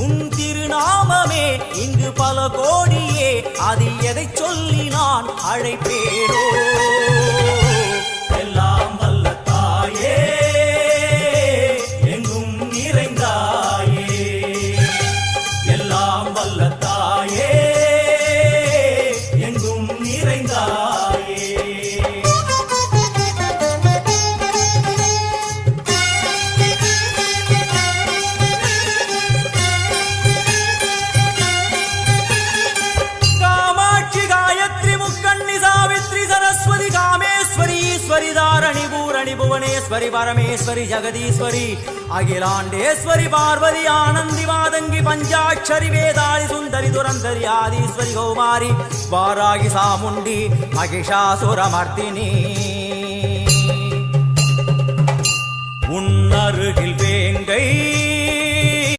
உன் திருநாமமே இங்கு பல கோடியே, அதில் எதை சொல்லி நான் அழைப்பேனோ. எல்லாம் வல்ல தாயே, எங்கும் நிறைந்தாயே, எல்லாம் வல்ல தாயே, எங்கும் நிறைந்தாயே. தாரணி பூரணி புவனேஸ்வரி பரமேஸ்வரி ஜெகதீஸ்வரி அகிலாண்டேஸ்வரி பார்வதி ஆனந்தி மாதங்கி பஞ்சாட்சரி வேதாளி சுந்தரி துரந்தரி ஆதீஸ்வரி கௌமாரி வாராகி சாமுண்டி மகிஷாசுரமர்த்தினி. உன்னருகில் வேங்கை